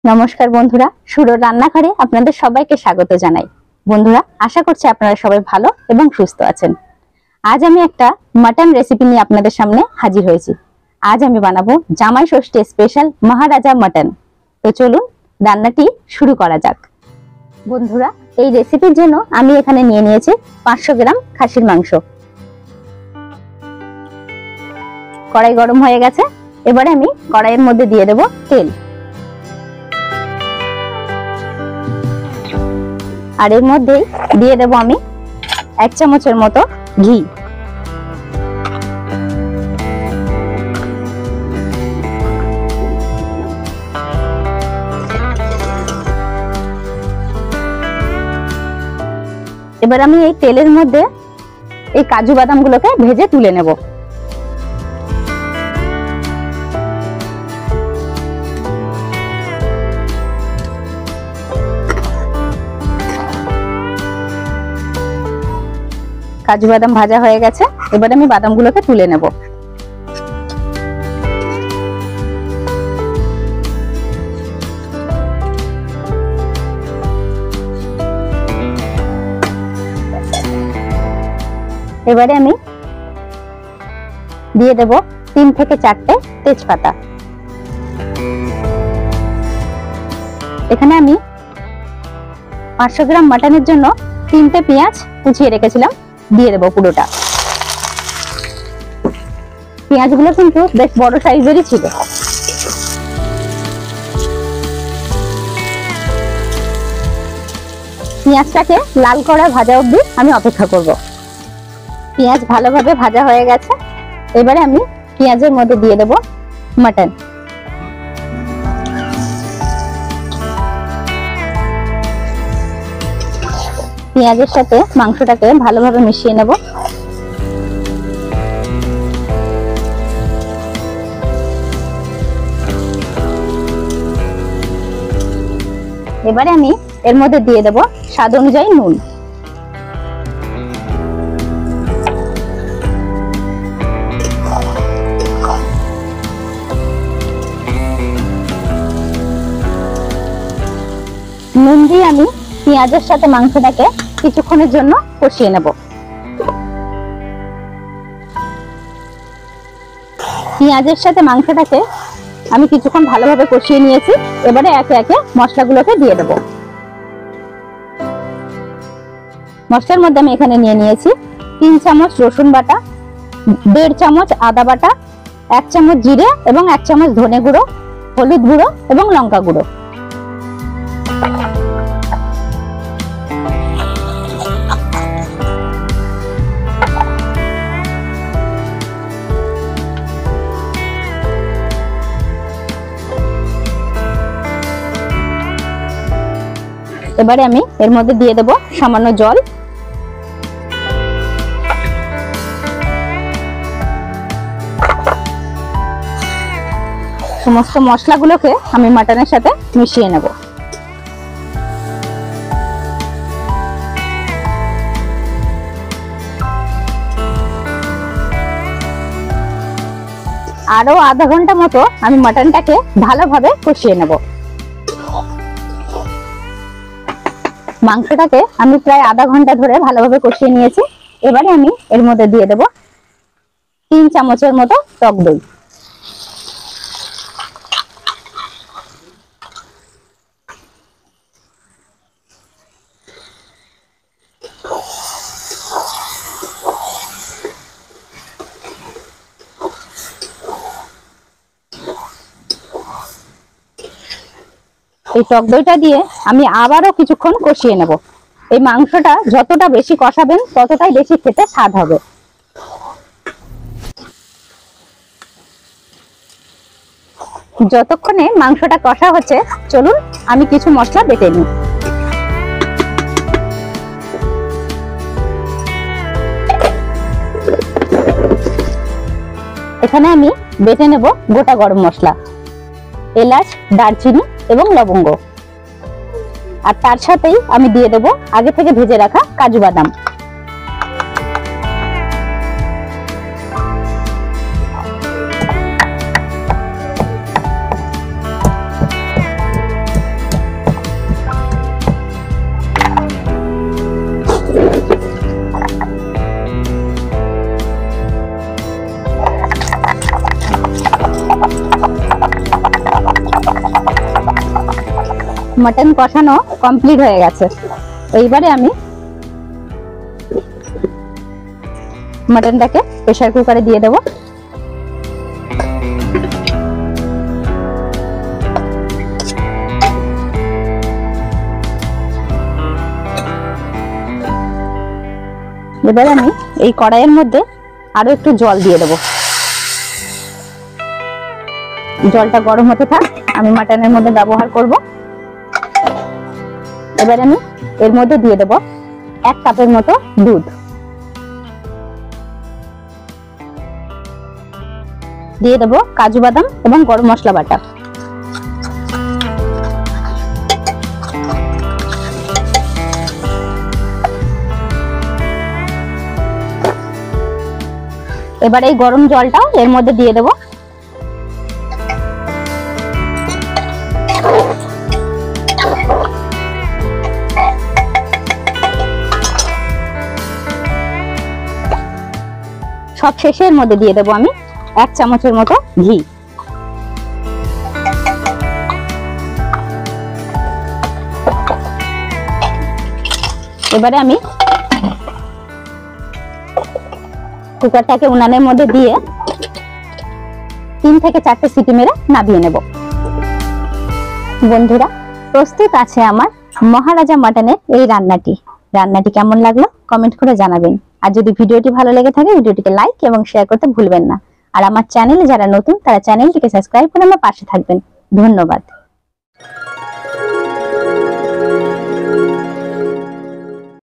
নমস্কার বন্ধুরা, সুরর রান্নাঘরে আপনাদের সবাইকে স্বাগত জানাই। বন্ধুরা, আশা করছি আপনারা সবাই ভালো এবং সুস্থ আছেন। আজ আমি একটা মাটন রেসিপি নিয়ে আপনাদের সামনে হাজির হয়েছি। আজ আমি বানাবো জামাই ষষ্ঠী স্পেশাল মহারাজা মাটন। তো চলুন রান্নাটি শুরু করা যাক। বন্ধুরা, এই রেসিপির জন্য আমি এখানে নিয়ে নিয়েছি 500 গ্রাম খাসির মাংস। কড়াই গরম হয়ে গেছে, এবারে আমি কড়াইয়ের মধ্যে দিয়ে দেব তেল। আর এর মধ্যেই দিয়ে দেব আমি 1 চামচের মতো ঘি। এবার আমি এই তেলের মধ্যে এই কাজু বাদামগুলোকে ভেজে তুলে নেব। কাজু বাদাম ভাজা হয়ে গেছে, এবার আমি বাদামগুলোকে তুলে নেব। এবারে আমি দিয়ে দেব 3 থেকে 4টে তেজপাতা। এখানে আমি 500 গ্রাম মাটনের জন্য 3টে পেঁয়াজ কুচিয়ে রেখেছিলাম, দিয়ে দেবো পুরোটা। পেঁয়াজগুলো কিন্তু বেশ বড় সাইজেরই ছিল। পেঁয়াজটাকে লাল করা ভাজা অবধি আমি অপেক্ষা করব। পেঁয়াজ ভালোভাবে ভাজা হয়ে গেছে, এবারে আমি পেঁয়াজের মধ্যে দিয়ে দেব মাটন। পেঁয়াজের সাথে মাংসটাকে ভালোভাবে মিশিয়ে নেব। এবারে আমি এর মধ্যে দিয়ে দেব স্বাদ অনুযায়ী নুন। নুন দিয়ে আমি পেঁয়াজের সাথে মাংসটাকে কিছুক্ষণের জন্য কষিয়ে নেব। পেঁয়াজের সাথে মাংসটাকে আমি কিছুক্ষণ ভালোভাবে কষিয়ে নিয়েছি, এবারে একে একে মশলাগুলোকে দিয়ে দেব। মশলার মধ্যে আমি এখানে নিয়ে নিয়েছি 3 চামচ রসুন বাটা, 1.5 চামচ আদা বাটা, 1 চামচ জিরে এবং 1 চামচ ধনে গুঁড়ো, হলুদ গুঁড়ো এবং লঙ্কা গুঁড়ো। এবারে আমি এর মধ্যে দিয়ে দেব সামান্য জল। সমস্ত মশলাগুলোকে আমি মাটনের সাথে মিশিয়ে নেব। আরো আধা ঘন্টা মতো আমি মাটনটাকে ভালোভাবে কষিয়ে নেব। মাংসটাকে আমি প্রায় আধা ঘন্টা ধরে ভালোভাবে কষিয়ে নিয়েছি। এবারে আমি এর মধ্যে দিয়ে দেব 3 চামচের মতো টক দই। এই টক দইটা দিয়ে আমি আবারও কিছুক্ষণ কষিয়ে নেব। এই মাংসটা যতটা বেশি কষাবেন ততটাই বেশি খেতে স্বাদ হবে। যতক্ষণে মাংসটা কষা হচ্ছে, চলুন আমি কিছু মশলা বেটে নিই। এখানে আমি বেটে নেব গোটা গরম মশলা, এলাচ, দারচিনি এবং লবঙ্গ। আর তার সাথেই আমি দিয়ে দেব আগে থেকে ভেজে রাখা কাজু বাদাম। মটন কষানো কমপ্লিট হয়ে গেছে। এইবারে আমি মটনটাকে প্রেসার কুকারে দিয়ে দেব। এবারে আমি এই কড়াইয়ের মধ্যে আরো একটু জল দিয়ে দেব। জলটা গরম হতে থাক, আমি মাটনের মধ্যে ব্যবহার করব। এবারে আমি এর মধ্যে দিয়ে দেব 1 কাপের মতো দুধ। দিয়ে দেব কাজু বাদাম এবং গরম মশলা বাটা। এবার এই গরম জলটা এর মধ্যে দিয়ে দেব। সব শেষে এর মধ্যে দিয়ে দেব আমি 1 চামচের মতো ঘি। এবারে আমি কুকারটাকে উনানের মধ্যে দিয়ে 3 থেকে 4টে সিটি মেরে নামিয়ে নেব। বন্ধুরা, প্রস্তুত আছে আমার মহারাজা মাটনের এই রান্নাটি। রান্নাটি কেমন লাগলো কমেন্ট করে জানাবেন। আর যদি ভিডিওটি ভালো লেগে থাকে ভিডিওটিকে লাইক এবং শেয়ার করতে ভুলবেন না। আর আমার চ্যানেলে যারা নতুন তারা চ্যানেলটিকে সাবস্ক্রাইব করে আমার পাশে থাকবেন। ধন্যবাদ।